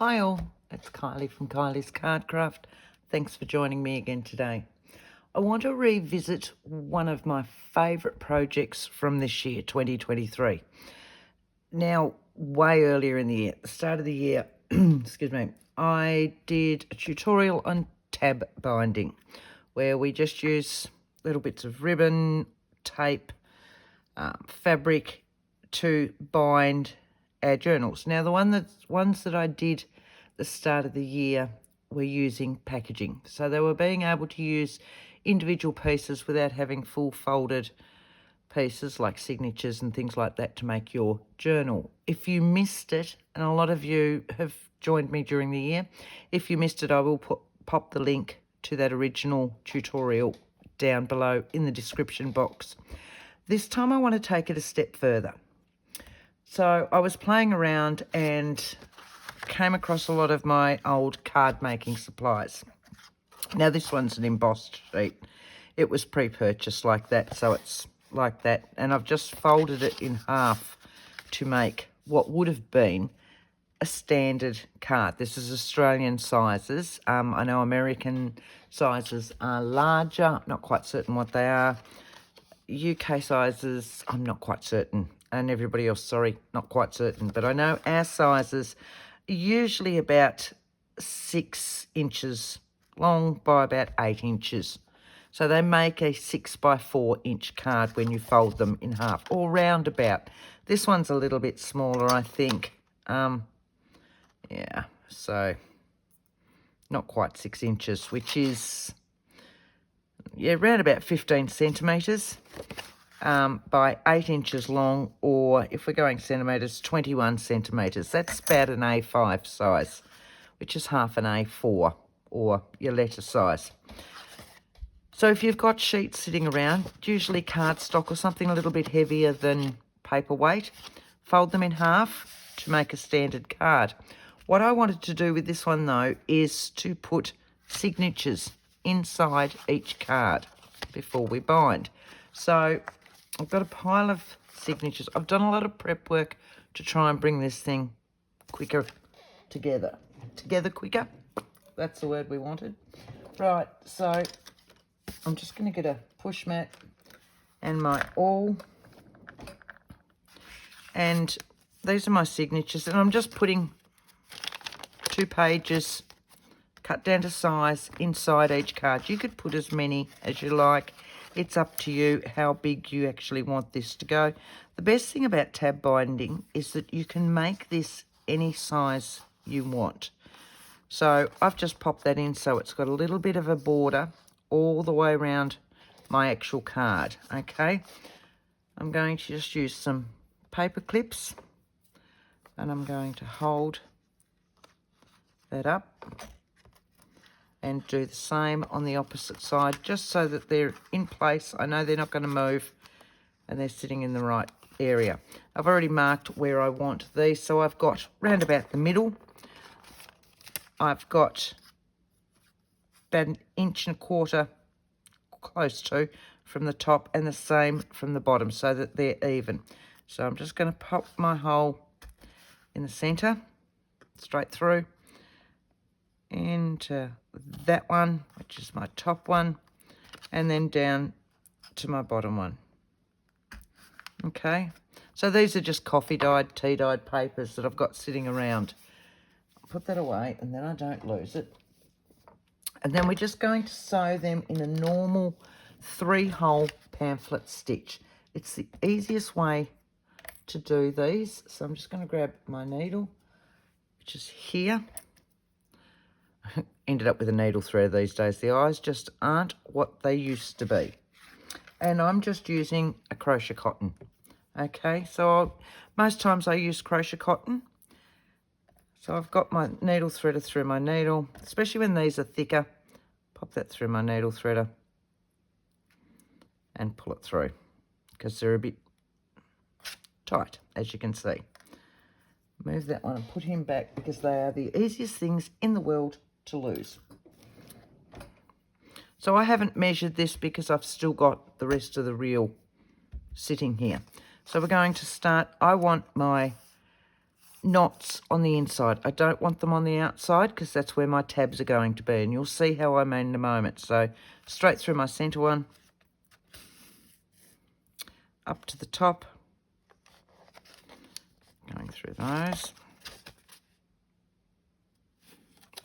Hi all, it's Kylie from Kylie's Cardcraft. Thanks for joining me again today. I want to revisit one of my favourite projects from this year, 2023. Now, way earlier in the year, the start of the year, excuse me, I did a tutorial on tab binding where we just use little bits of ribbon, tape, fabric to bind our journals. Now, the ones that I did the start of the year were using packaging. So they were being able to use individual pieces without having full folded pieces like signatures and things like that to make your journal. If you missed it, and a lot of you have joined me during the year, if you missed it, I will pop the link to that original tutorial down below in the description box. This time I want to take it a step further. So I was playing around and came across a lot of my old card making supplies. Now this one's an embossed sheet. It was pre-purchased like that, so it's like that. And I've just folded it in half to make what would have been a standard card. This is Australian sizes. I know American sizes are larger. Not quite certain what they are. UK sizes, I'm not quite certain. And everybody else, sorry, not quite certain. But I know our sizes are usually about 6 inches long by about 8 inches. So they make a 6 by 4 inch card when you fold them in half, or roundabout. This one's a little bit smaller, I think. Yeah, so not quite 6 inches, which is, yeah, around about 15 centimetres. By 8 inches long, or if we're going centimetres, 21 centimetres. That's about an A5 size, which is half an A4, or your letter size. So if you've got sheets sitting around, usually cardstock or something a little bit heavier than paperweight, fold them in half to make a standard card. What I wanted to do with this one, though, is to put signatures inside each card before we bind. So I've got a pile of signatures. I've done a lot of prep work to try and bring this thing quicker together. Together quicker. That's the word we wanted. Right, so I'm just going to get a push mat and my awl. And these are my signatures. And I'm just putting 2 pages cut down to size inside each card. You could put as many as you like. It's up to you how big you actually want this to go. The best thing about tab binding is that you can make this any size you want. So I've just popped that in so it's got a little bit of a border all the way around my actual card, okay? I'm going to just use some paper clips and I'm going to hold that up and do the same on the opposite side, just so that they're in place. I know they're not going to move and they're sitting in the right area. I've already marked where I want these, so I've got round about the middle. I've got about 1.25 inches, close to, from the top, and the same from the bottom, so that they're even. So I'm just going to pop my hole in the centre, straight through, into that one, which is my top one, and then down to my bottom one. Okay, so these are just coffee dyed, tea dyed papers that I've got sitting around. I'll put that away and then I don't lose it. And then we're just going to sew them in a normal 3-hole pamphlet stitch. It's the easiest way to do these. So I'm just going to grab my needle, which is here. Ended up with a needle thread these days. The eyes just aren't what they used to be. And I'm just using a crochet cotton. Okay, so most times I use crochet cotton. So I've got my needle threader through my needle, especially when these are thicker. Pop that through my needle threader and pull it through because they're a bit tight, as you can see. Move that one and put him back because they are the easiest things in the world to lose. So I haven't measured this because I've still got the rest of the reel sitting here. So we're going to start. I want my knots on the inside. I don't want them on the outside because that's where my tabs are going to be, and you'll see how I mean in a moment. So straight through my centre one, up to the top, going through those,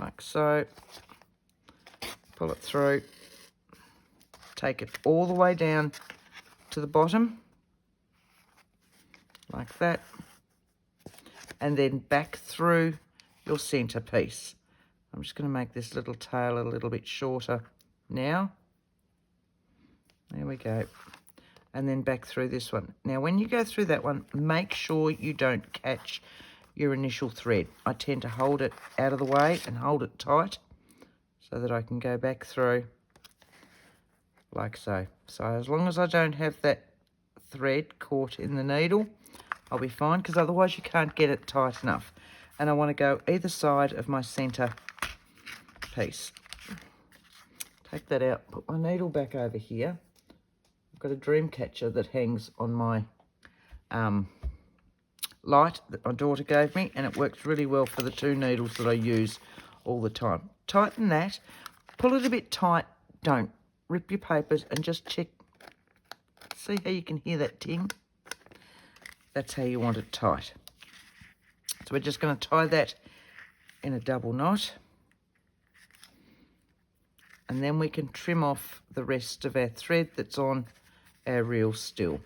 like so, pull it through, take it all the way down to the bottom, like that, and then back through your centre piece. I'm just going to make this little tail a little bit shorter now. There we go. And then back through this one. Now, when you go through that one, make sure you don't catch your initial thread. I tend to hold it out of the way and hold it tight so that I can go back through like so. So as long as I don't have that thread caught in the needle, I'll be fine, because otherwise you can't get it tight enough. And I want to go either side of my centre piece. Take that out, put my needle back over here. I've got a dream catcher that hangs on my light that my daughter gave me, and it works really well for the 2 needles that I use all the time. Tighten that, pull it a bit tight, don't rip your papers, and just check. See how you can hear that ting? That's how you want it tight. So we're just going to tie that in a double knot, and then we can trim off the rest of our thread that's on our reel still.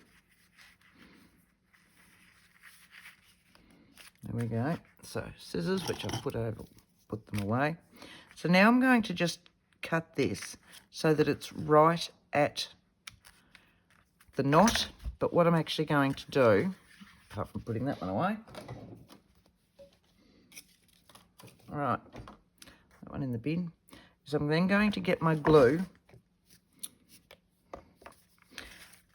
There we go. So scissors, which I've put them away. So now I'm going to just cut this so that it's right at the knot. But what I'm actually going to do, apart from putting that one away, all right, that one in the bin, is I'm then going to get my glue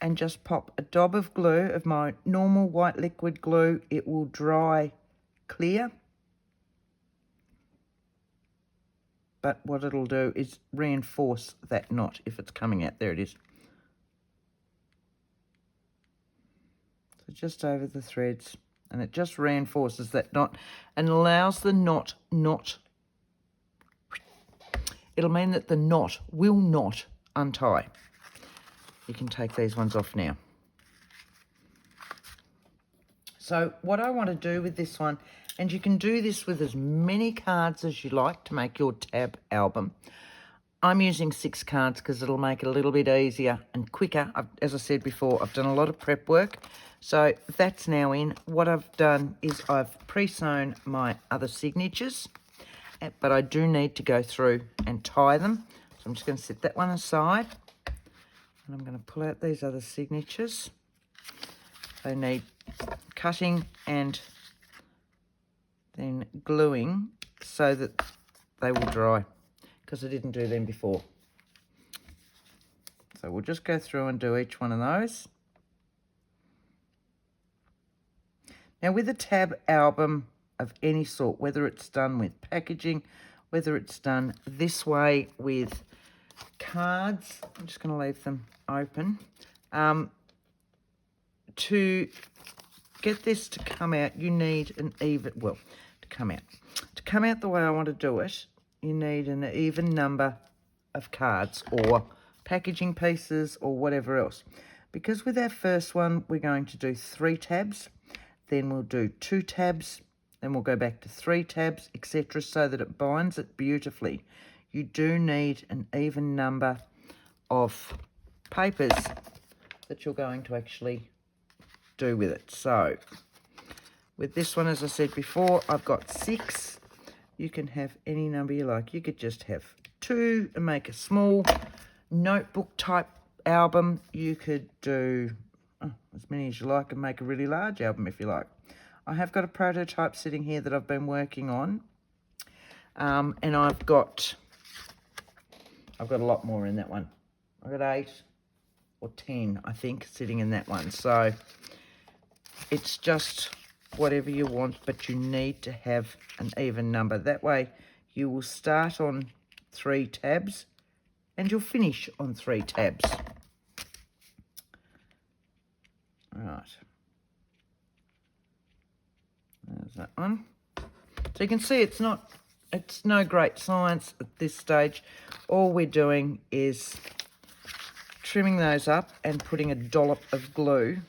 and just pop a dab of glue, of my normal white liquid glue. It will dry clear, but what it'll do is reinforce that knot if it's coming out. There it is. So just over the threads, and it just reinforces that knot and allows the knot not, it'll mean that the knot will not untie. You can take these ones off now. So what I want to do with this one, and you can do this with as many cards as you like to make your tab album. I'm using 6 cards because it'll make it a little bit easier and quicker. As I said before, I've done a lot of prep work. So that's now in. What I've done is I've pre-sewn my other signatures, but I do need to go through and tie them. So I'm just going to set that one aside. And I'm going to pull out these other signatures. They need cutting and then gluing so that they will dry, because I didn't do them before. So we'll just go through and do each one of those. Now with a tab album of any sort, whether it's done with packaging, whether it's done this way with cards, I'm just going to leave them open. To get this to come out, you need an even, well, to come out the way I want to do it, you need an even number of cards or packaging pieces or whatever else. Because with our first one, we're going to do 3 tabs, then we'll do 2 tabs, then we'll go back to 3 tabs, etc., so that it binds it beautifully. You do need an even number of papers that you're going to actually do with it. So with this one, as I said before, I've got 6. You can have any number you like. You could just have 2 and make a small notebook type album. You could do as many as you like and make a really large album if you like. I have got a prototype sitting here that I've been working on, and I've got a lot more in that one. I've got 8 or 10, I think, sitting in that one. So it's just whatever you want, but you need to have an even number. That way you will start on 3 tabs and you'll finish on 3 tabs. All right. There's that one. So you can see it's no great science at this stage. All we're doing is trimming those up and putting a dollop of glue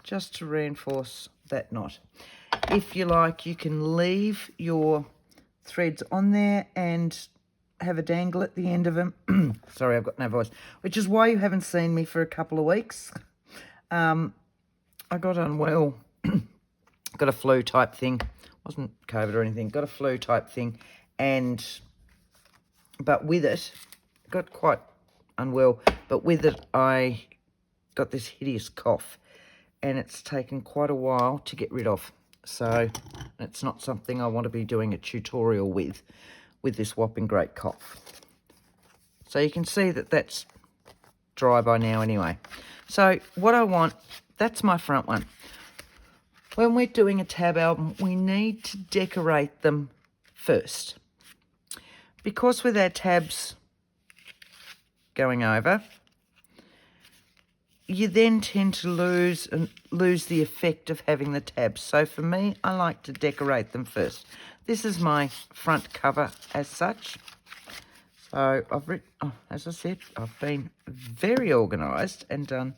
just to reinforce that knot. If you like, you can leave your threads on there and have a dangle at the end of them. Sorry, I've got no voice. Which is why you haven't seen me for a couple of weeks. I got unwell. Got a flu type thing. Wasn't COVID or anything. Got a flu type thing. But with it, got quite unwell. But with it, I got this hideous cough. And it's taken quite a while to get rid of. So it's not something I want to be doing a tutorial with this whopping great cough. So you can see that that's dry by now anyway. So what I want, that's my front one. When we're doing a tab album, we need to decorate them first. Because with our tabs going over, you then tend to lose the effect of having the tabs. So for me, I like to decorate them first. This is my front cover as such. So as I said, I've been very organised and done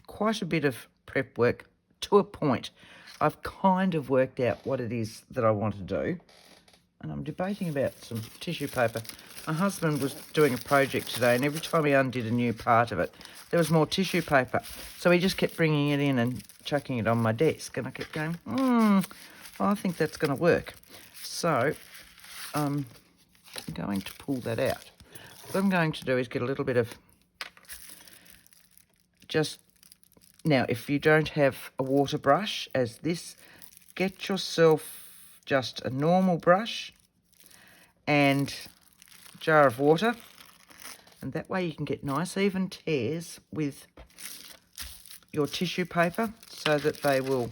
quite a bit of prep work to a point. I've kind of worked out what it is that I want to do. And I'm debating about some tissue paper. My husband was doing a project today, and every time he undid a new part of it, there was more tissue paper. So he just kept bringing it in and chucking it on my desk. And I kept going, well, I think that's going to work. So I'm going to pull that out. What I'm going to do is get a little bit of now, if you don't have a water brush as this, get yourself just a normal brush and a jar of water, and that way you can get nice even tears with your tissue paper so that they will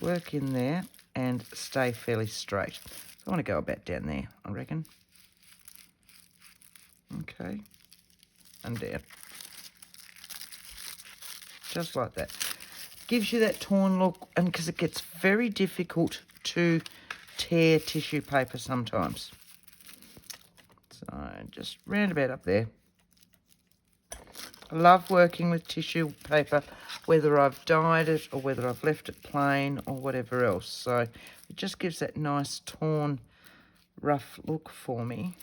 work in there and stay fairly straight. I want to go about down there, I reckon. Okay, and down. Just like that. Gives you that torn look, and because it gets very difficult to tear tissue paper sometimes. So just round about up there. I love working with tissue paper, whether I've dyed it or whether I've left it plain or whatever else. So it just gives that nice torn, rough look for me.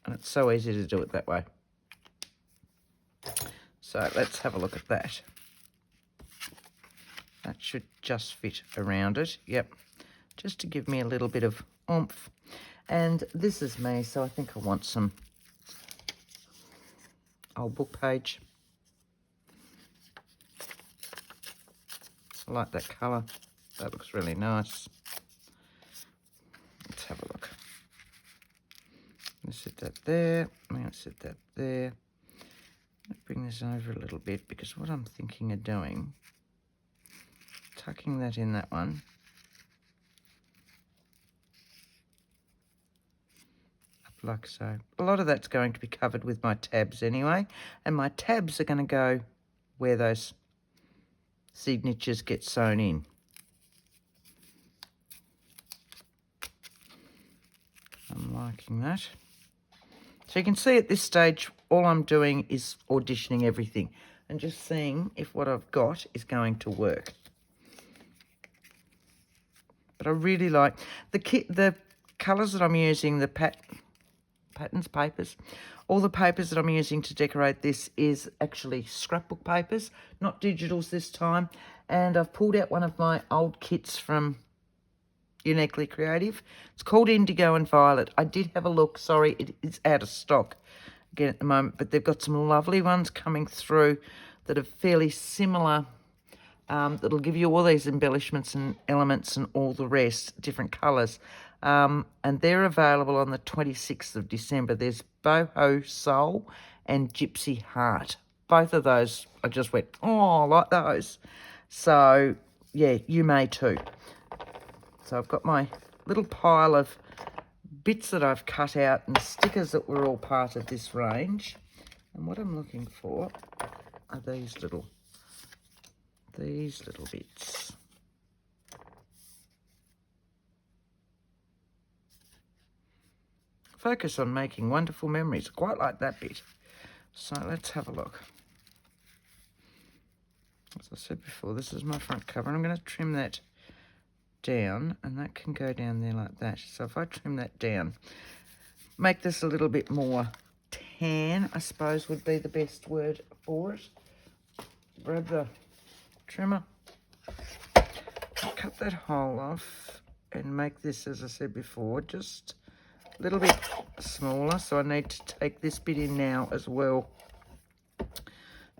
And it's so easy to do it that way. So let's have a look at that. That should just fit around it. Yep. Just to give me a little bit of oomph. And this is me, so I think I want some old book page. I like that colour. That looks really nice. Let's have a look. I'm going to set that there. I'm going to set that there. Let's bring this over a little bit, because what I'm thinking of doing, tucking that in that one, up like so. A lot of that's going to be covered with my tabs anyway, and my tabs are going to go where those signatures get sewn in. I'm liking that. So you can see at this stage, all I'm doing is auditioning everything and just seeing if what I've got is going to work. But I really like the colours that I'm using, the patterns papers. All the papers that I'm using to decorate this is actually scrapbook papers, not digitals this time. And I've pulled out one of my old kits from Uniquely Creative. It's called Indigo and Violet. I did have a look. Sorry, it is out of stock again at the moment, but they've got some lovely ones coming through that are fairly similar, that'll give you all these embellishments and elements and all the rest, different colours. And they're available on the 26th of December. There's Boho Soul and Gypsy Heart. Both of those, I just went, oh, I like those. So, yeah, you may too. So I've got my little pile of bits that I've cut out and stickers that were all part of this range. And what I'm looking for are these little bits. focus on making wonderful memories. I quite like that bit. So let's have a look. As I said before, this is my front cover, and I'm going to trim that down, and that can go down there like that. So if I trim that down, make this a little bit more tan, I suppose would be the best word for it. Grab the trimmer, cut that hole off, and make this, as I said before, just a little bit smaller. So I need to take this bit in now as well,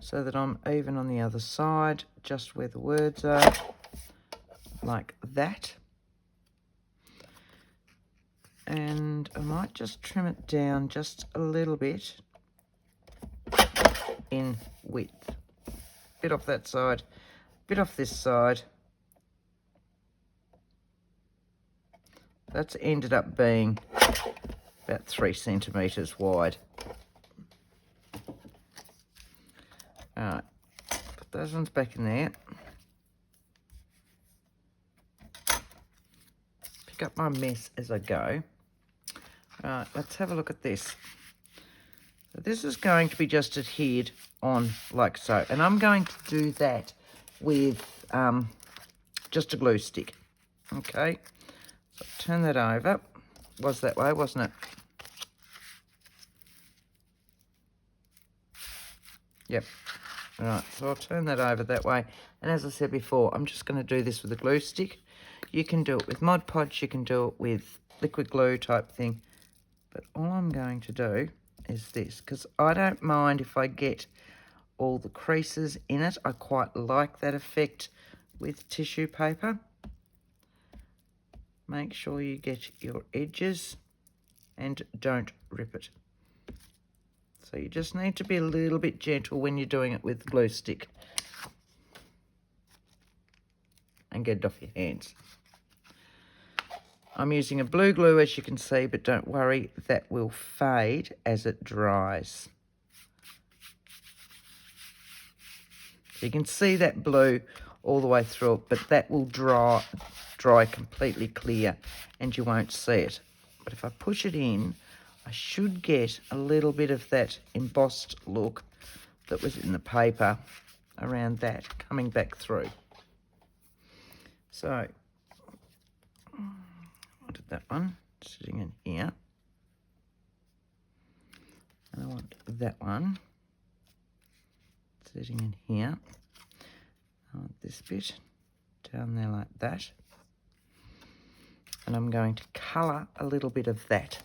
so that I'm even on the other side, just where the words are, like that. And I might just trim it down just a little bit in width. Bit off that side, bit off this side. That's ended up being about 3 centimetres wide. Alright, put those ones back in there. Pick up my mess as I go. Alright, let's have a look at this. So this is going to be just adhered on like so. And I'm going to do that with just a glue stick. Okay, so turn that over. Was that way, wasn't it? Yep. All right, so I'll turn that over that way. And as I said before, I'm just going to do this with a glue stick. You can do it with Mod Podge, you can do it with liquid glue type thing. But all I'm going to do is this, because I don't mind if I get all the creases in it. I quite like that effect with tissue paper. Make sure you get your edges and don't rip it. So you just need to be a little bit gentle when you're doing it with the glue stick. And get it off your hands. I'm using a blue glue, as you can see, but don't worry, that will fade as it dries. So you can see that blue all the way through it, but that will dry completely clear and you won't see it. But if I push it in, I should get a little bit of that embossed look that was in the paper around that coming back through. So I wanted that one sitting in here, and I want that one sitting in here. I want this bit down there like that, and I'm going to colour a little bit of that.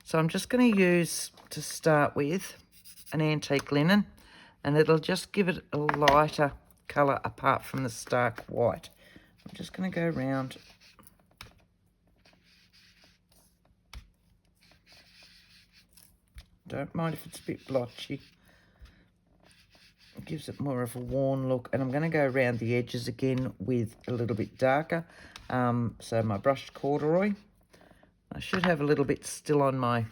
So I'm just going to use, to start with, an antique linen, and it'll just give it a lighter colour apart from the stark white. I'm just going to go around Don't mind if it's a bit blotchy. It gives it more of a worn look. And I'm going to go around the edges again with a little bit darker. So my brushed corduroy. I should have a little bit still on my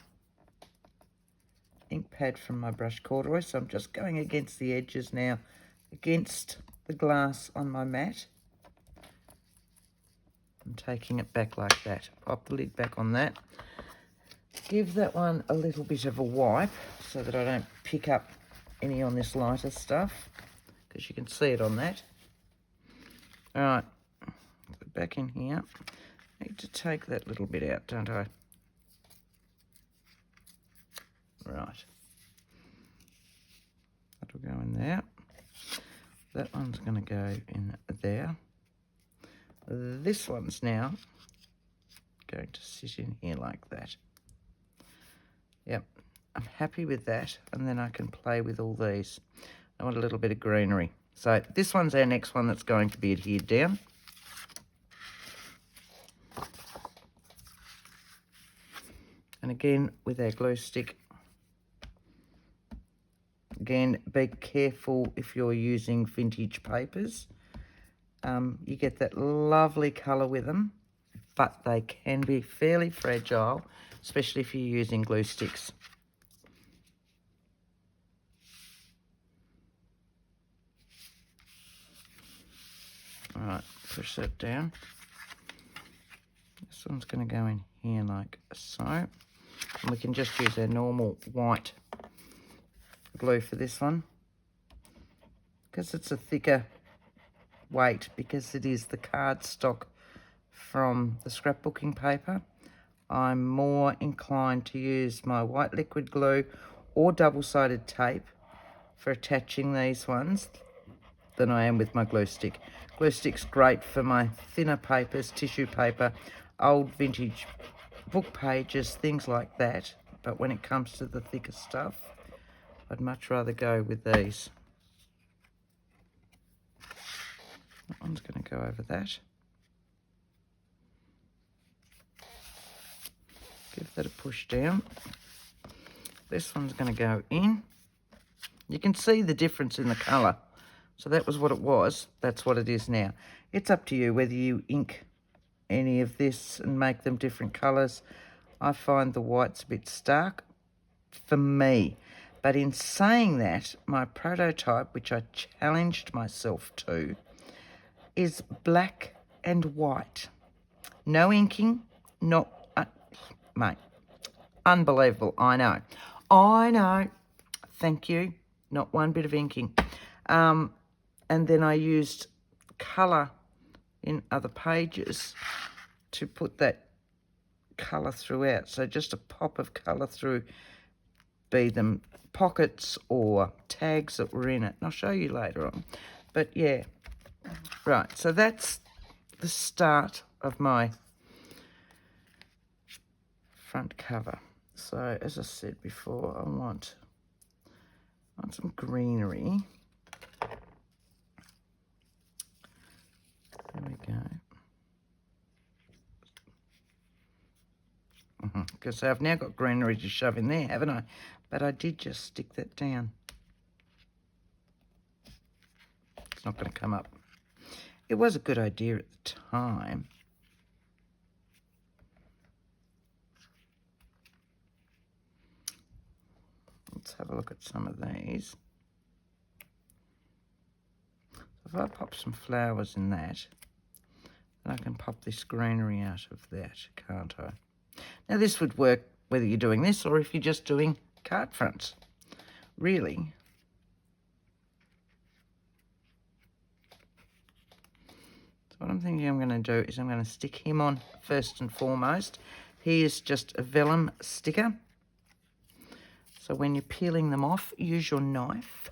ink pad from my brushed corduroy. So I'm just going against the edges now, against the glass on my mat. I'm taking it back like that. Pop the lid back on that. Give that one a little bit of a wipe so that I don't pick up any on this lighter stuff, because you can see it on that. All right, put it back in here. I need to take that little bit out, don't I? Right. That'll go in there. That one's going to go in there. This one's now going to sit in here like that. Yep, I'm happy with that, and then I can play with all these. I want a little bit of greenery. So this one's our next one that's going to be adhered down. And again, with our glue stick. Again, be careful if you're using vintage papers. You get that lovely colour with them, but they can be fairly fragile, especially if you're using glue sticks. All right, push that down. This one's going to go in here like so. And we can just use our normal white glue for this one, because it's a thicker weight, because it is the cardstock from the scrapbooking paper. I'm more inclined to use my white liquid glue or double-sided tape for attaching these ones than I am with my glue stick. Glue stick's great for my thinner papers, tissue paper, old vintage book pages, things like that. But when it comes to the thicker stuff, I'd much rather go with these. That one's going to go over that. Give that a push down. This one's going to go in. You can see the difference in the colour. So that was what it was. That's what it is now. It's up to you whether you ink any of this and make them different colours. I find the white's a bit stark for me. But in saying that, my prototype, which I challenged myself to, is black and white. No inking, not... mate, unbelievable, I know. I know. Thank you. Not one bit of inking. And then I used colour in other pages to put that colour throughout. So just a pop of colour through, be them pockets or tags that were in it. And I'll show you later on. But yeah, right. So that's the start of my front cover. So as I said before, I want some greenery. There we go. Because I've now got greenery to shove in there, haven't I? But I did just stick that down. It's not going to come up. It was a good idea at the time. Let's have a look at some of these. If I pop some flowers in that, then I can pop this greenery out of that, can't I? Now this would work whether you're doing this or if you're just doing card fronts, really. So what I'm thinking I'm going to do is I'm going to stick him on first and foremost. He is just a vellum sticker. So when you're peeling them off, use your knife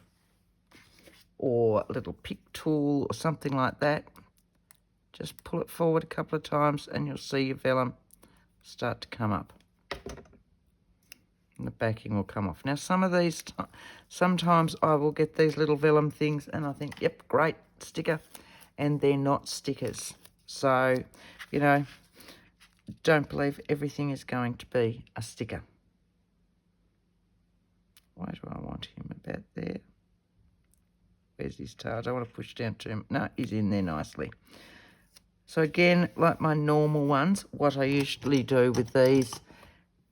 or a little pick tool or something like that. Just pull it forward a couple of times and you'll see your vellum start to come up. And the backing will come off. Now some of these, sometimes I will get these little vellum things and I think, yep, great, sticker. And they're not stickers. So, you know, don't believe everything is going to be a sticker. Why do I want him about there? Where's his tail? I don't want to push down to him. No, he's in there nicely. So again, like my normal ones, what I usually do with these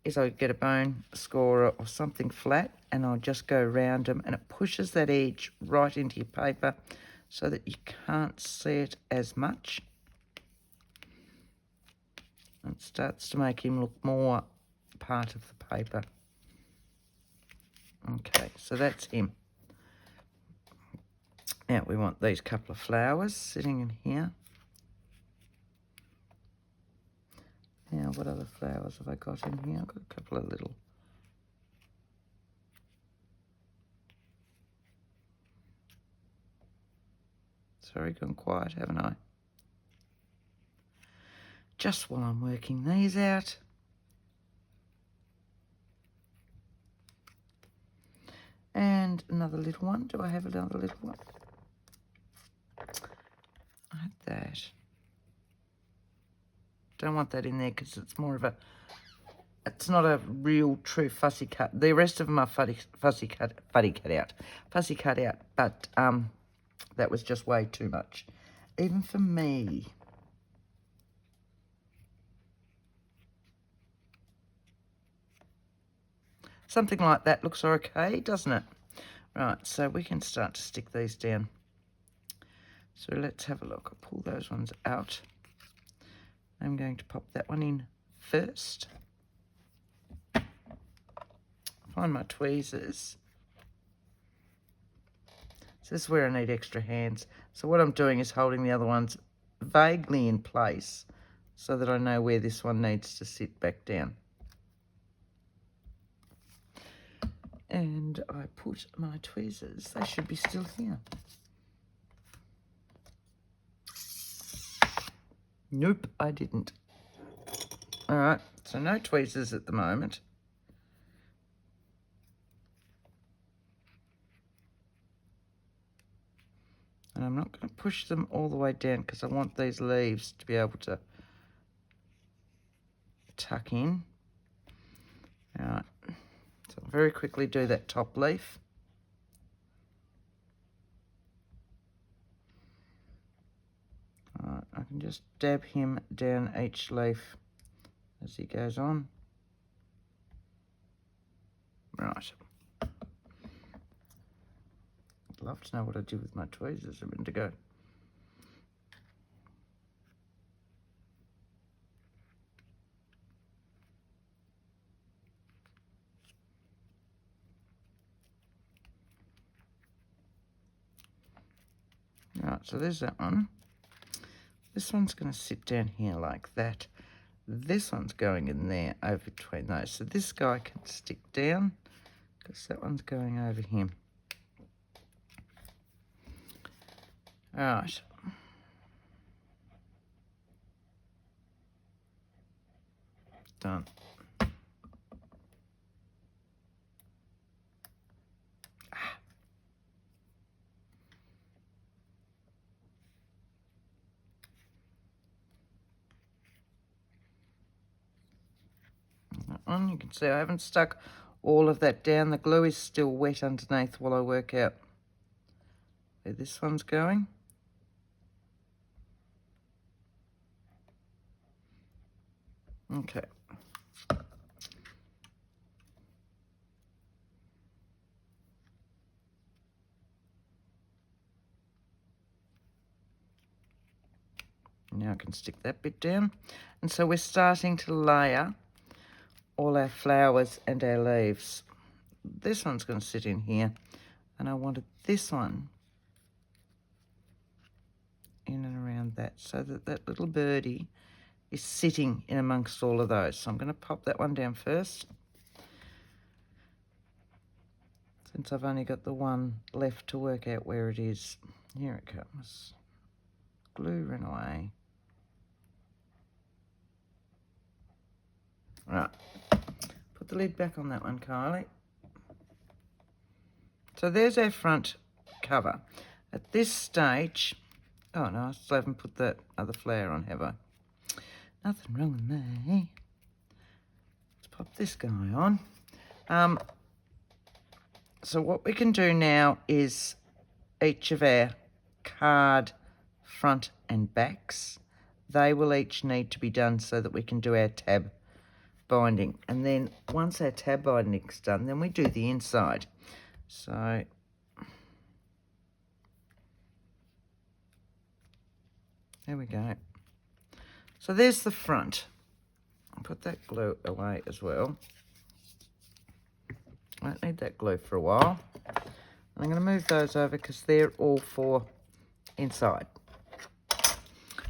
is I get a bone scorer or something flat and I'll just go around them and it pushes that edge right into your paper so that you can't see it as much. And it starts to make him look more part of the paper. Okay, so that's him. Now we want these couple of flowers sitting in here. Now, what other flowers have I got in here? I've got a couple of little... Sorry, gone quiet, haven't I? Just while I'm working these out. And another little one. Do I have another little one? I had that. Don't want that in there because it's more of a... It's not a real true fussy cut. The rest of them are fussy cut out. But that was just way too much, even for me. Something like that looks okay, doesn't it? Right, so we can start to stick these down. So let's have a look. I'll pull those ones out. I'm going to pop that one in first. find my tweezers. So this is where I need extra hands. So what I'm doing is holding the other ones vaguely in place so that I know where this one needs to sit back down. And I put my tweezers, they should be still here. Nope, I didn't. All right, so no tweezers at the moment. And I'm not going to push them all the way down because I want these leaves to be able to tuck in. All right, so I'll very quickly do that top leaf. All right, I can just dab him down each leaf as he goes on. Right. I'd love to know what I did with my tweezers a minute ago. Right, so there's that one. This one's going to sit down here like that. This one's going in there over between those. So this guy can stick down because that one's going over him. All right. Done. That one, you can see I haven't stuck all of that down. The glue is still wet underneath while I work out where this one's going. Okay. Now I can stick that bit down. And so we're starting to layer all our flowers and our leaves. This one's going to sit in here, and I wanted this one in and around that so that that little birdie is sitting in amongst all of those. So I'm going to pop that one down first, since I've only got the one left to work out where it is. Here it comes. Glue ran away. Right, put the lid back on that one, Kylie. So there's our front cover. At this stage, oh no, I still haven't put that other flower on, have I? Nothing wrong with me. Let's pop this guy on. So what we can do now is each of our card front and backs, they will each need to be done so that we can do our tab binding. And then once our tab binding's done, then we do the inside. So there we go. So there's the front. I'll put that glue away as well. I don't need that glue for a while. I'm going to move those over because they're all for inside.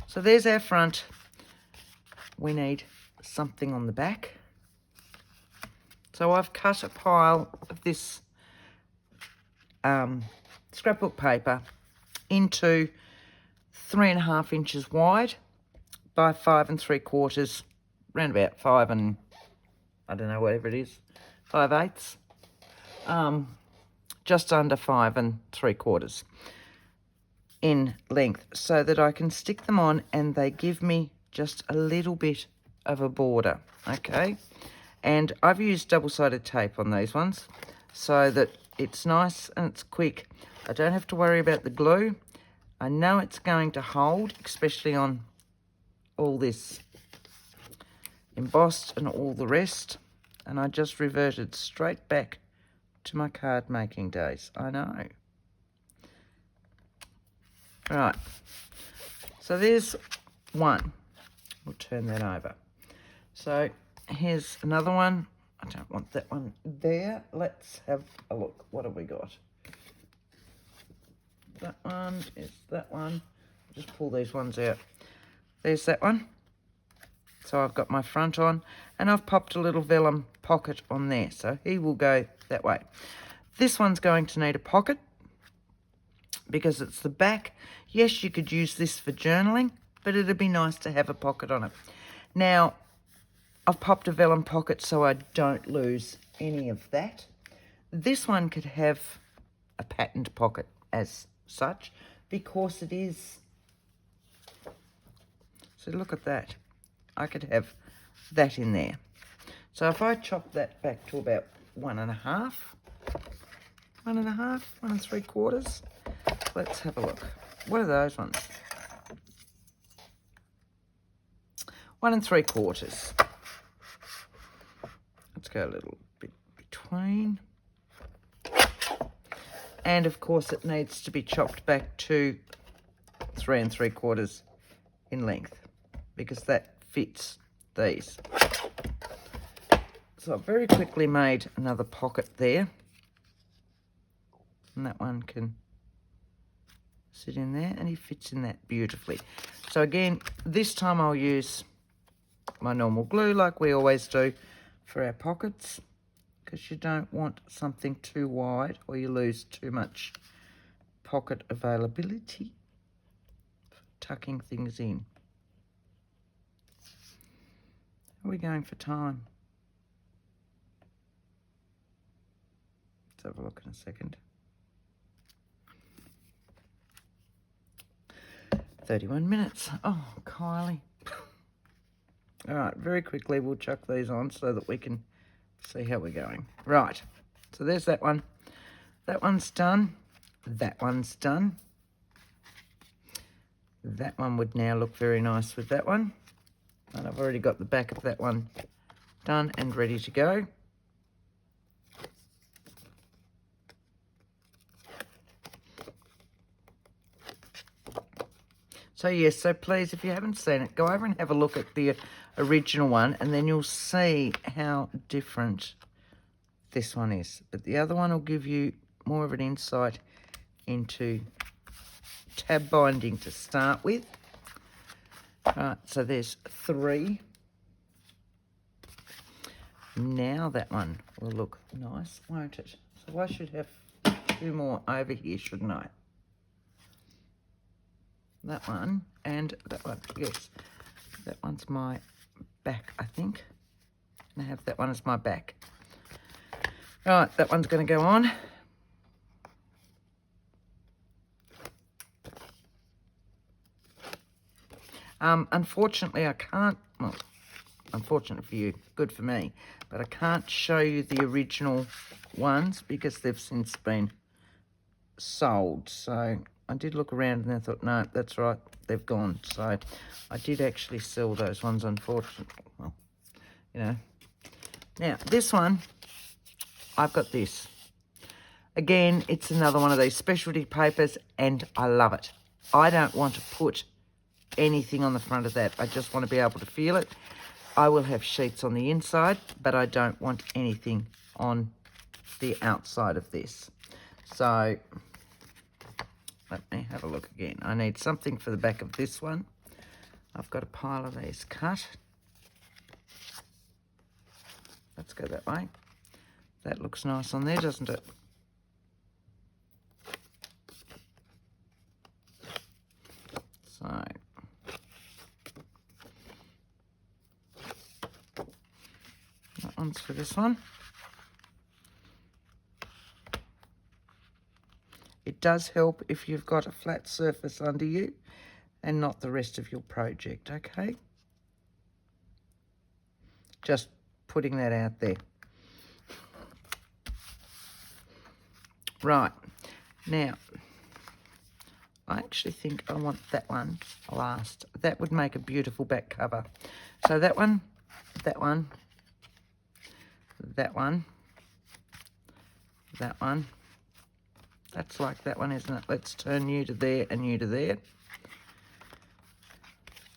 So there's our front. We need something on the back. So I've cut a pile of this scrapbook paper into 3.5 inches wide by 5 3/4, round about 5 and I don't know, whatever it is, 5/8, just under 5 3/4 in length, so that I can stick them on and they give me just a little bit of a border, okay? And I've used double-sided tape on these ones so that it's nice and it's quick. I don't have to worry about the glue. I know it's going to hold, especially on all this embossed and all the rest. And I just reverted straight back to my card making days. I know. Right. So there's one. We'll turn that over. So here's another one. I don't want that one there. Let's have a look. What have we got? That one is that one. Just pull these ones out. There's that one. So I've got my front on, and I've popped a little vellum pocket on there, so he will go that way. This one's going to need a pocket because it's the back. Yes, you could use this for journaling, but it'd be nice to have a pocket on it. Now, I've popped a vellum pocket so I don't lose any of that. This one could have a patterned pocket as such because it is. So look at that. I could have that in there. So if I chop that back to about 1.5, 1.3/4, let's have a look. What are those ones? 1 3/4. Let's go a little bit between. And of course it needs to be chopped back to 3 3/4 in length because that fits these. So I've very quickly made another pocket there. And that one can sit in there, and he fits in that beautifully. So again, this time I'll use my normal glue like we always do for our pockets, because you don't want something too wide or you lose too much pocket availability for tucking things in. How are we going for time? Let's have a look in a second. 31 minutes. Oh, Kylie. All right, very quickly we'll chuck these on so that we can see how we're going. Right, so there's that one. That one's done. That one's done. That one would now look very nice with that one. And I've already got the back of that one done and ready to go. So yes, so please, if you haven't seen it, go over and have a look at the original one, and then you'll see how different this one is. But the other one will give you more of an insight into tab binding to start with. Right, so there's 3. Now that one will look nice, won't it? So I should have 2 more over here, shouldn't I? That one and that one, yes. That one's my back, I think. And I have that one as my back. Right, that one's going to go on. Unfortunately, I can't, well, unfortunate for you, good for me, but I can't show you the original ones because they've since been sold. So I did look around and I thought, no, that's right, they've gone. So I did actually sell those ones, unfortunately. Well, you know. Now, this one, I've got this. Again, it's another one of these specialty papers, and I love it. I don't want to put anything on the front of that. I just want to be able to feel it. I will have sheets on the inside, but I don't want anything on the outside of this. So let me have a look again. I need something for the back of this one. I've got a pile of these cut. Let's go that way. That looks nice on there, doesn't it? So that one's for this one. It does help if you've got a flat surface under you and not the rest of your project, okay? Just putting that out there. Right, now, I actually think I want that one last. That would make a beautiful back cover. So that one, that one, that one, that one. That's like that one, isn't it? Let's turn you to there and you to there.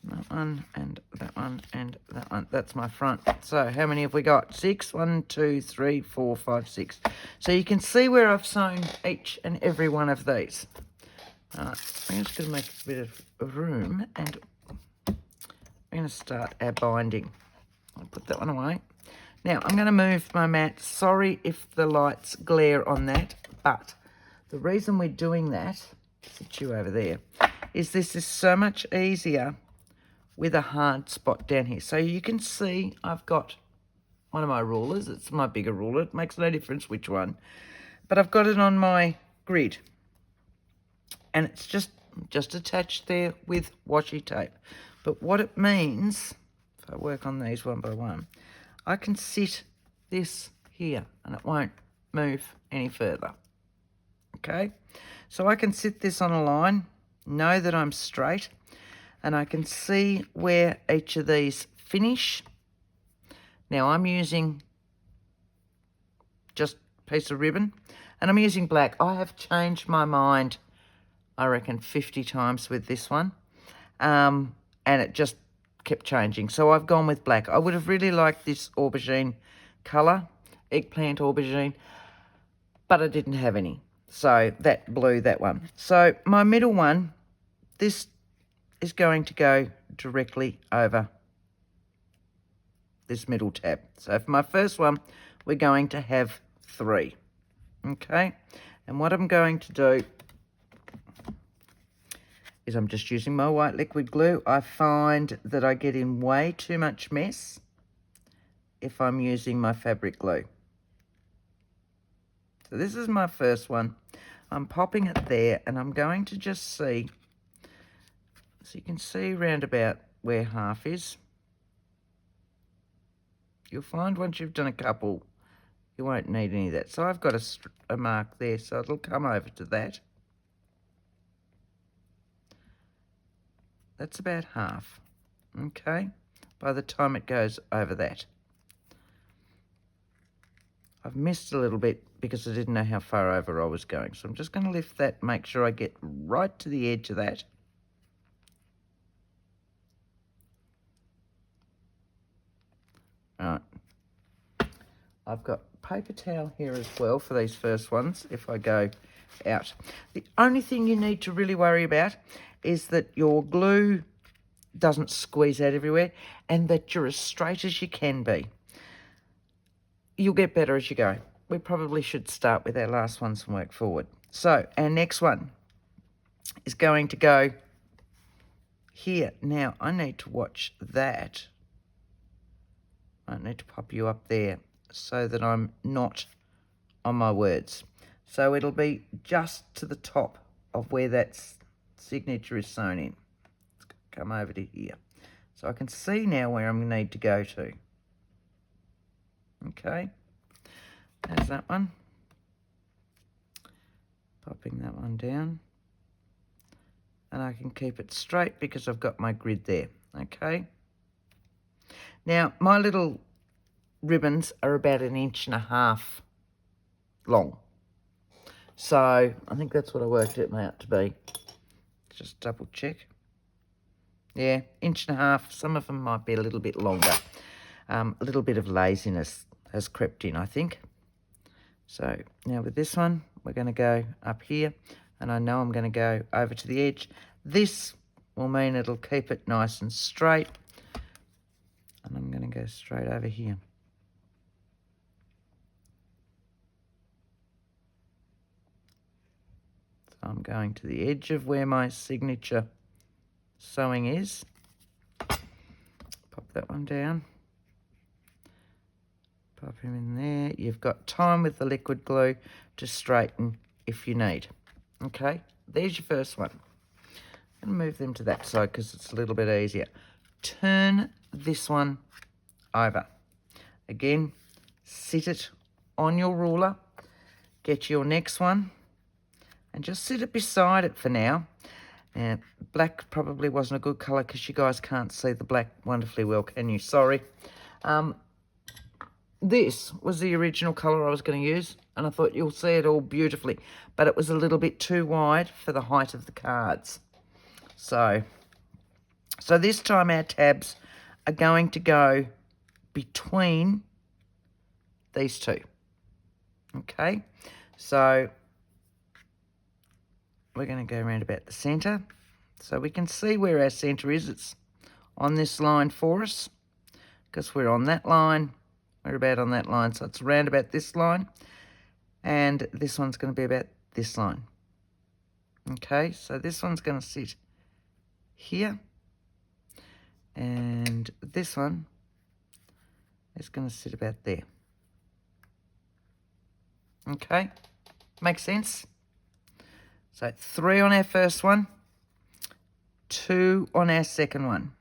That one and that one and that one. That's my front. So how many have we got? 6. 1, 2, 3, 4, 5, 6. So you can see where I've sewn each and every one of these. I'm just going to make a bit of room, and we're going to start our binding. I'll put that one away. Now I'm going to move my mat. Sorry if the lights glare on that, but the reason we're doing that, sit you over there, is this is so much easier with a hard spot down here. So you can see I've got one of my rulers. It's my bigger ruler. It makes no difference which one. But I've got it on my grid. And it's just attached there with washi tape. But what it means, if I work on these one by one, I can sit this here and it won't move any further. Okay? So I can sit this on a line, know that I'm straight, and I can see where each of these finish. Now I'm using just a piece of ribbon, and I'm using black. I have changed my mind, I reckon, 50 times with this one, and it just kept changing. So I've gone with black. I would have really liked this aubergine colour, eggplant aubergine, but I didn't have any. So that blew that one. So my middle one, this is going to go directly over this middle tab. So for my first one, we're going to have 3. Okay? And what I'm going to do is I'm just using my white liquid glue. I find that I get in way too much mess if I'm using my fabric glue. So this is my first one. I'm popping it there, and I'm going to just see, so you can see round about where half is. You'll find once you've done a couple, you won't need any of that. So I've got a mark there, so it'll come over to that. That's about half, okay, by the time it goes over that. I've missed a little bit because I didn't know how far over I was going. So I'm just going to lift that, make sure I get right to the edge of that. Right. I've got paper towel here as well for these first ones if I go out. The only thing you need to really worry about is that your glue doesn't squeeze out everywhere and that you're as straight as you can be. You'll get better as you go. We probably should start with our last ones and work forward. So our next one is going to go here. Now I need to watch that. I need to pop you up there so that I'm not on my words. So it'll be just to the top of where that signature is sewn in. Come over to here. So I can see now where I need to go to. Okay, there's that one. Popping that one down. And I can keep it straight because I've got my grid there, okay? Now, my little ribbons are about 1.5 inches long. So I think that's what I worked it out to be. Just double check. Yeah, 1.5 inches. Some of them might be a little bit longer. A little bit of laziness has crept in, I think. So now with this one, we're going to go up here, and I know I'm going to go over to the edge. This will mean it'll keep it nice and straight, and I'm going to go straight over here. So I'm going to the edge of where my signature sewing is. Pop that one down. Pop him in there. You've got time with the liquid glue to straighten if you need. Okay, there's your first one. I'm going to move them to that side because it's a little bit easier. Turn this one over. Again, sit it on your ruler. Get your next one and just sit it beside it for now. Now, black probably wasn't a good colour because you guys can't see the black wonderfully well, can you? Sorry. This was the original colour I was going to use, and I thought you'll see it all beautifully, but it was a little bit too wide for the height of the cards. So So this time our tabs are going to go between these two. Okay, so we're going to go around about the centre. So we can see where our centre is. It's on this line for us because we're on that line. We're about on that line. So it's around about this line. And this one's going to be about this line. Okay, so this one's going to sit here. And this one is going to sit about there. Okay, makes sense? So 3 on our first one, 2 on our second one.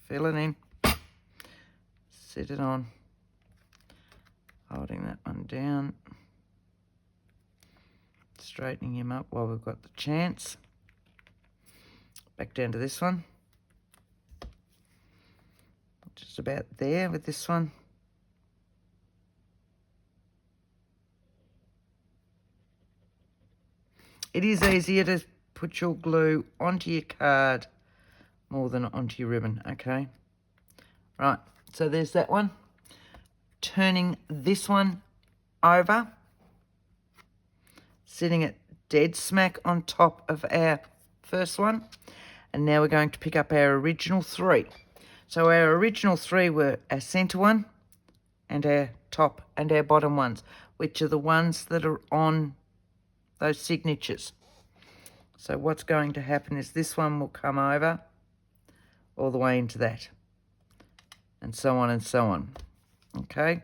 Fill it in, sit it on, holding that one down, straightening him up while we've got the chance. Back down to this one. Just about there with this one. It is easier to put your glue onto your card more than onto your ribbon, okay? Right, so there's that one. Turning this one over, sitting it dead smack on top of our first one. And now we're going to pick up our original 3. So our original 3 were our centre one and our top and our bottom ones, which are the ones that are on those signatures. So what's going to happen is this one will come over all the way into that, and so on and so on. Okay?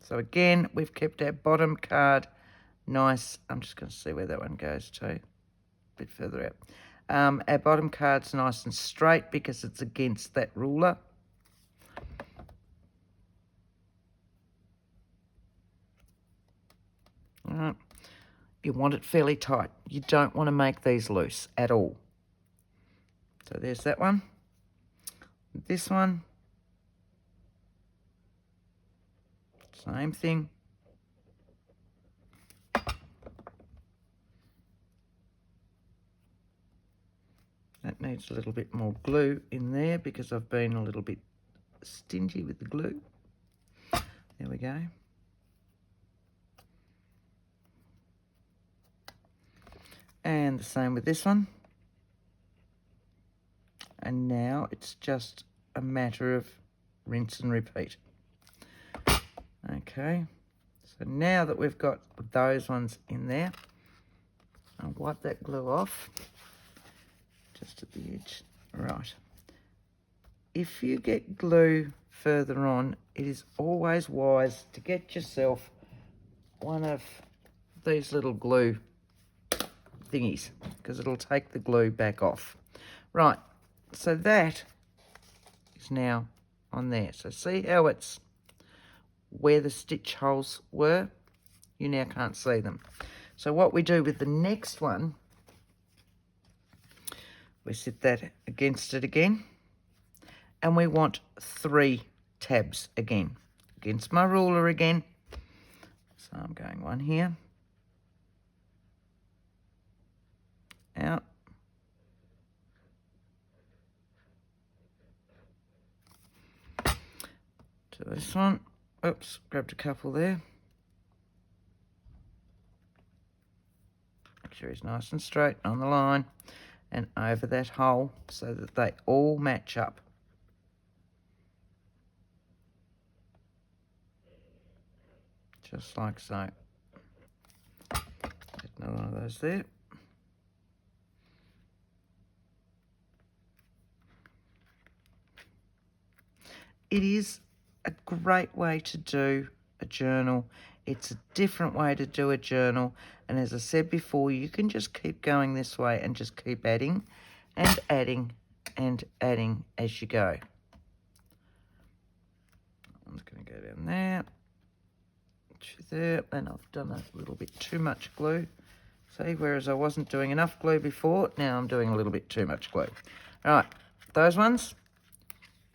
So again, we've kept our bottom card nice. I'm just going to see where that one goes to. A bit further out. Our bottom card's nice and straight because it's against that ruler. All right. You want it fairly tight. You don't want to make these loose at all. So there's that one. This one. Same thing. That needs a little bit more glue in there because I've been a little bit stingy with the glue. There we go. And the same with this one. And now it's just a matter of rinse and repeat. Okay, so now that we've got those ones in there, I'll wipe that glue off just at the edge. Right. If you get glue further on, it is always wise to get yourself one of these little glue thingies because it'll take the glue back off. Right, so that is now on there. So see how it's where the stitch holes were? You now can't see them. So what we do with the next one, we sit that against it again, and we want 3 tabs again. Against my ruler again. So I'm going 1 here. Out. To this one. Oops, grabbed a couple there. Make sure he's nice and straight on the line and over that hole so that they all match up. Just like so. Get another one of those there. It is a great way to do a journal. It's a different way to do a journal. And as I said before, you can just keep going this way and just keep adding and adding and adding as you go. I'm just going to go down there, to there, and I've done a little bit too much glue. See, whereas I wasn't doing enough glue before, now I'm doing a little bit too much glue. All right, those ones,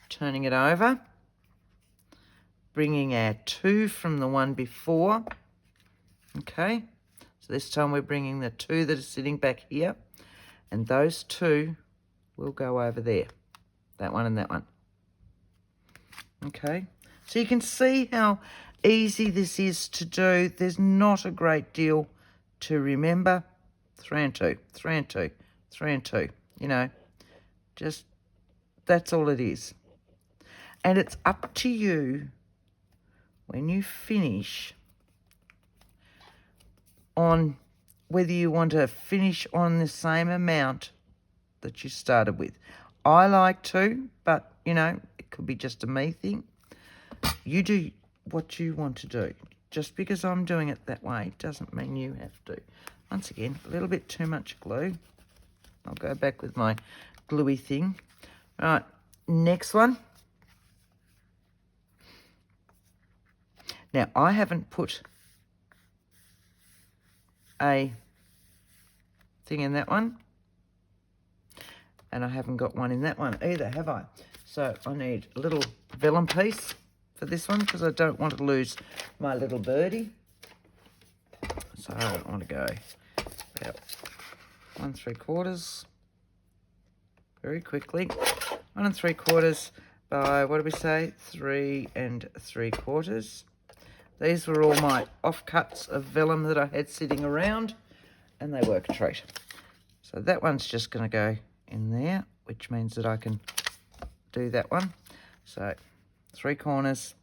turning it over. bringing our 2 from the one before. Okay, so this time we're bringing the 2 that are sitting back here, and those 2 will go over there, that one and that one. Okay, so you can see how easy this is to do. There's not a great deal to remember. 3 and 2, 3 and 2, 3 and 2, you know, just that's all it is. And it's up to you when you finish on whether you want to finish on the same amount that you started with. I like to, but, you know, it could be just a me thing. You do what you want to do. Just because I'm doing it that way doesn't mean you have to. Once again, a little bit too much glue. I'll go back with my gluey thing. All right, next one. Now, I haven't put a thing in that one, and I haven't got one in that one either, have I? So I need a little vellum piece for this one because I don't want to lose my little birdie. So I want to go about 1 3/4 very quickly. 1 3/4 by, what do we say, 3 3/4. These were all my offcuts of vellum that I had sitting around, and they work a treat. So that one's just going to go in there, which means that I can do that one. So 3 corners,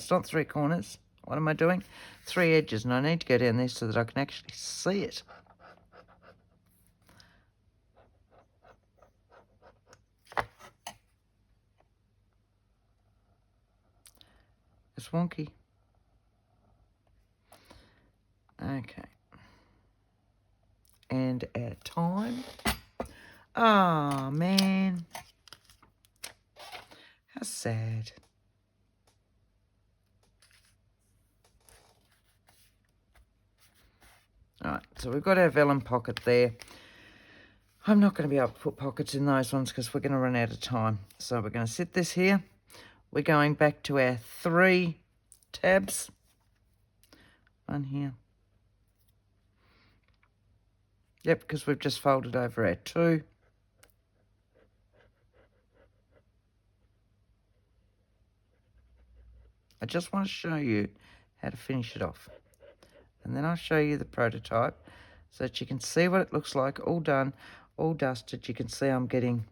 not 3 corners. What am I doing? 3 edges, and I need to go down there so that I can actually see it. It's wonky. Okay. And our time. Oh, man. How sad. All right, so we've got our vellum pocket there. I'm not going to be able to put pockets in those ones because we're going to run out of time. So we're going to sit this here. We're going back to our 3 tabs. One here. Yep, because we've just folded over our 2. I just want to show you how to finish it off. And then I'll show you the prototype so that you can see what it looks like, all done, all dusted. You can see I'm getting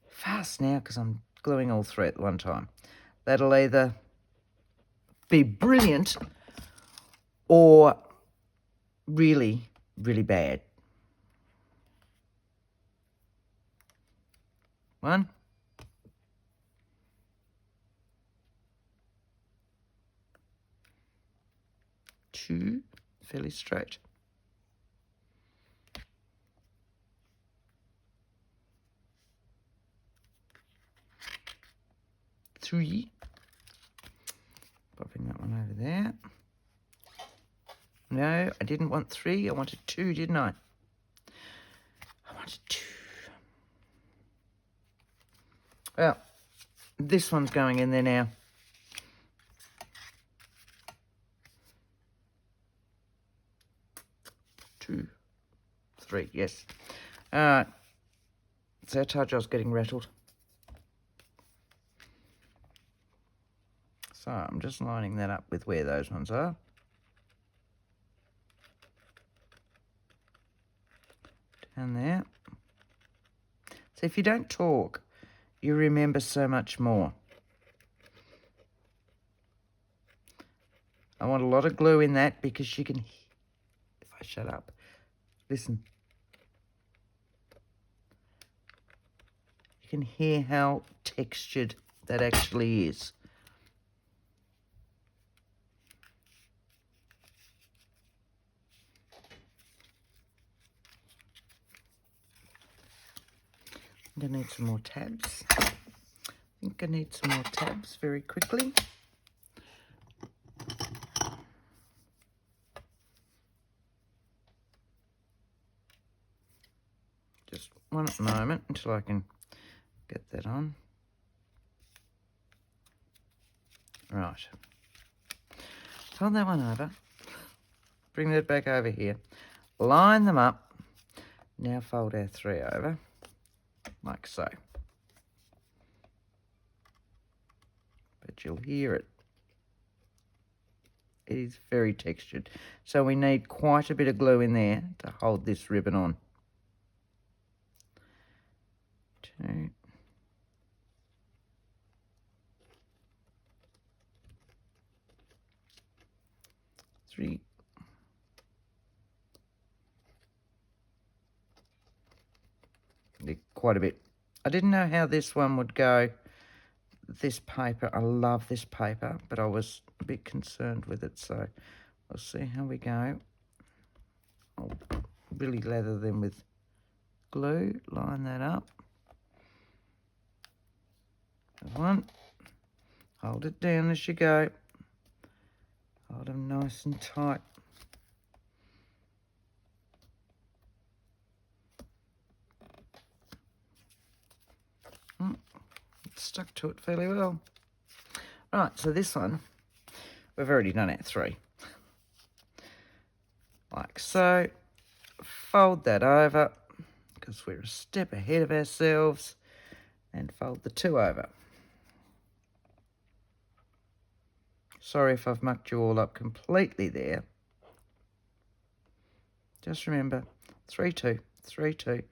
fast now because I'm gluing all 3 at one time. That'll either be brilliant or really, really bad. 1. 2, fairly straight. 3. Popping that one over there. No, I didn't want 3. I wanted 2, didn't I? I wanted 2. Well, this one's going in there now. 2, 3, yes. All right. So I told you I was getting rattled. So I'm just lining that up with where those ones are. Down there. So if you don't talk, you remember so much more. I want a lot of glue in that because you can, if I shut up, listen. You can hear how textured that actually is. I'm going to need some more tabs. I think I need some more tabs very quickly. Just one at the moment until I can get that on. Right. Fold that one over. Bring that back over here. Line them up. Now fold our 3 over, like so. But you'll hear it. It is very textured. So we need quite a bit of glue in there to hold this ribbon on. 2. 3. Quite a bit. I didn't know how this one would go. This paper, I love this paper, but I was a bit concerned with it, so we'll see how we go. I'll really lather them with glue, line that up. One, hold it down as you go. Hold them nice and tight. It's stuck to it fairly well. Right, so this one, we've already done our 3. Like so. Fold that over, because we're a step ahead of ourselves, and fold the 2 over. Sorry if I've mucked you all up completely there. Just remember, 3, 2, 3, 2,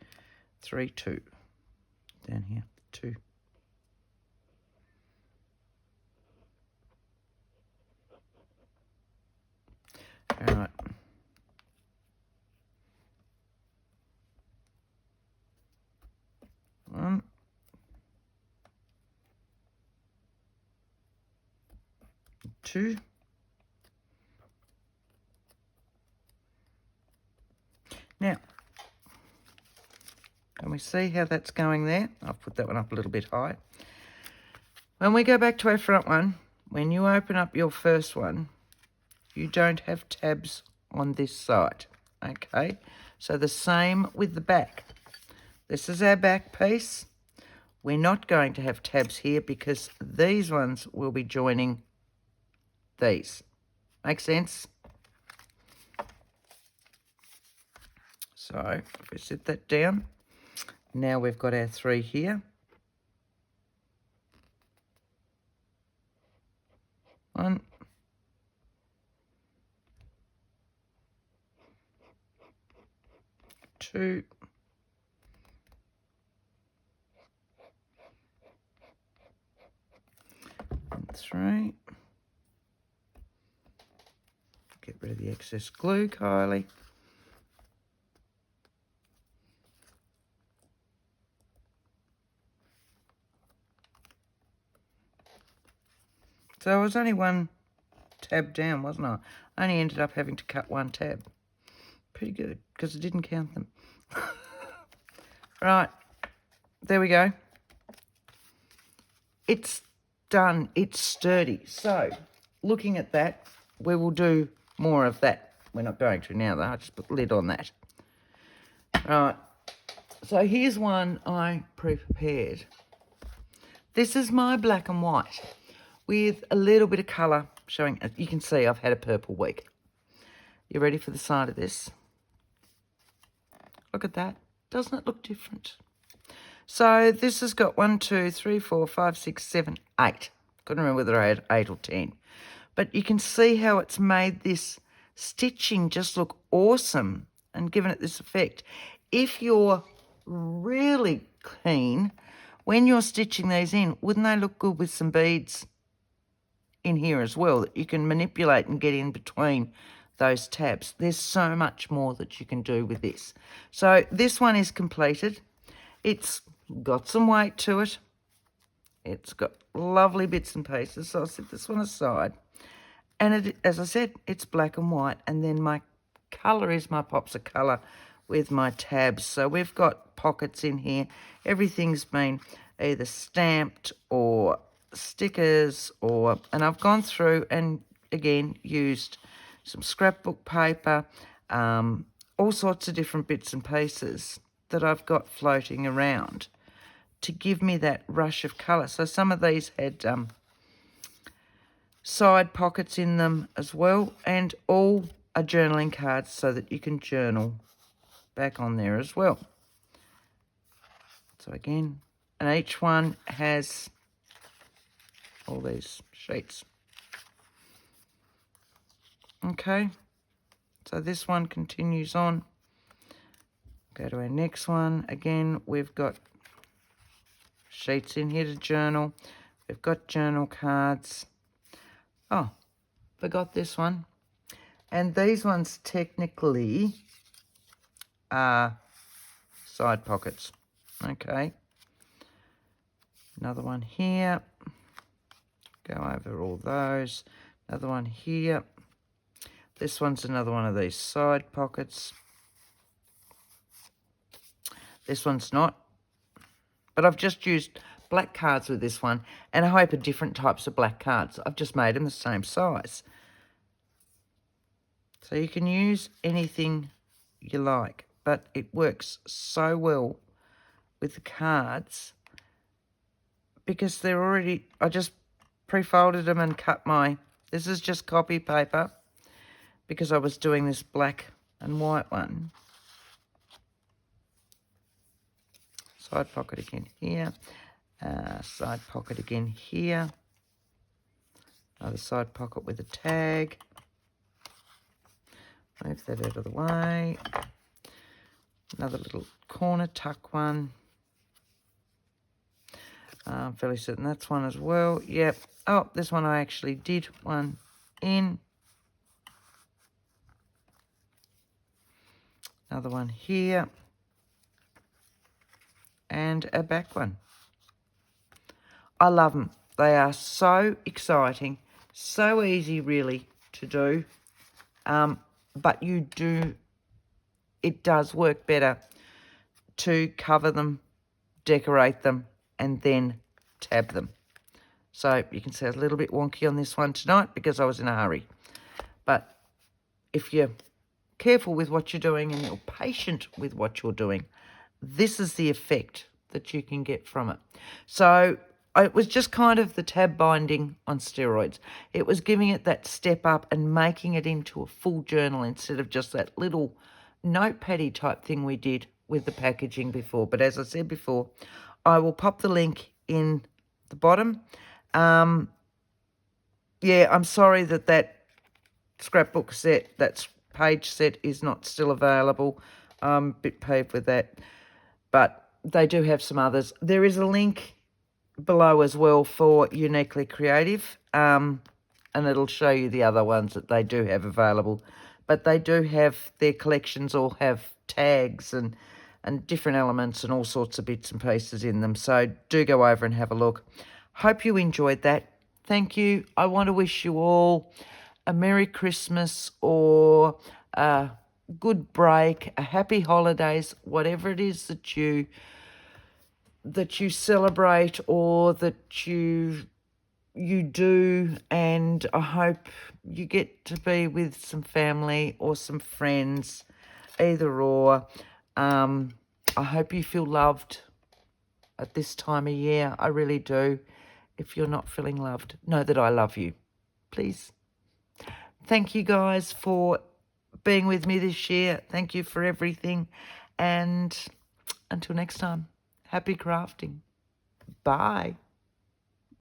3, 2. Down here, 2. All right. One. 2. Now, can we see how that's going there? I've put that one up a little bit high. When we go back to our front one, when you open up your first one, you don't have tabs on this side, okay? So the same with the back. This is our back piece. We're not going to have tabs here because these ones will be joining these. Make sense? So if we set that down, now we've got our 3 here. 1. 2. 3. Get rid of the excess glue, Kylie. So I was only 1 tab down, wasn't I? I only ended up having to cut 1 tab. Pretty good, because I didn't count them. Right, there we go. It's done. It's sturdy. So, looking at that, we will do more of that. We're not going to now, though. I just put the lid on that. Right, so here's one I pre-prepared. This is my black and white with a little bit of colour showing. You can see I've had a purple week. You ready for the side of this? Look at that. Doesn't it look different? So this has got 1, 2, 3, 4, 5, 6, 7, 8. Couldn't remember whether I had 8 or 10. But you can see how it's made this stitching just look awesome and given it this effect. If you're really keen, when you're stitching these in, wouldn't they look good with some beads in here as well that you can manipulate and get in between those tabs? There's so much more that you can do with this. So this one is completed. It's got some weight to it. It's got lovely bits and pieces. So I'll set this one aside. And as I said, it's black and white. And then my colour is my pops of colour with my tabs. So we've got pockets in here. Everything's been either stamped or stickers and I've gone through and again used some scrapbook paper, all sorts of different bits and pieces that I've got floating around to give me that rush of colour. So some of these had side pockets in them as well, and all are journaling cards so that you can journal back on there as well. So again, and each one has all these sheets. Okay, so this one continues on. Go to our next one. Again, we've got sheets in here to journal. We've got journal cards. Oh, forgot this one. And these ones technically are side pockets. Okay. Another one here. Go over all those. Another one here. This one's another one of these side pockets. This one's not. But I've just used black cards with this one, and a hope of different types of black cards. I've just made them the same size. So you can use anything you like, but it works so well with the cards because they're already, I just pre-folded them and cut this is just copy paper because I was doing this black and white one. Side pocket again here, side pocket again here, another side pocket with a tag. Move that out of the way. Another little corner tuck one. I'm fairly certain that's one as well. Yep. Oh, this one I actually did one in. Another one here. And a back one. I love them. They are so exciting. So easy really to do. But it does work better to cover them, decorate them, and then tab them. So you can see I was a little bit wonky on this one tonight because I was in a hurry. But if you're careful with what you're doing and you're patient with what you're doing, this is the effect that you can get from it. So it was just kind of the tab binding on steroids. It was giving it that step up and making it into a full journal instead of just that little notepaddy type thing we did with the packaging before. But as I said before, I will pop the link in the bottom. Yeah, I'm sorry that scrapbook set, that page set is not still available. I'm a bit peeved with that. But they do have some others. There is a link below as well for Uniquely Creative, and it'll show you the other ones that they do have available. But they do have, their collections all have tags and different elements and all sorts of bits and pieces in them. So do go over and have a look. Hope you enjoyed that. Thank you. I want to wish you all a Merry Christmas or a good break, a happy holidays, whatever it is that you celebrate or that you do, and I hope you get to be with some family or some friends, either or. I hope you feel loved at this time of year. I really do. If you're not feeling loved, know that I love you. Please. Thank you guys for being with me this year. Thank you for everything. And until next time, happy crafting. Bye.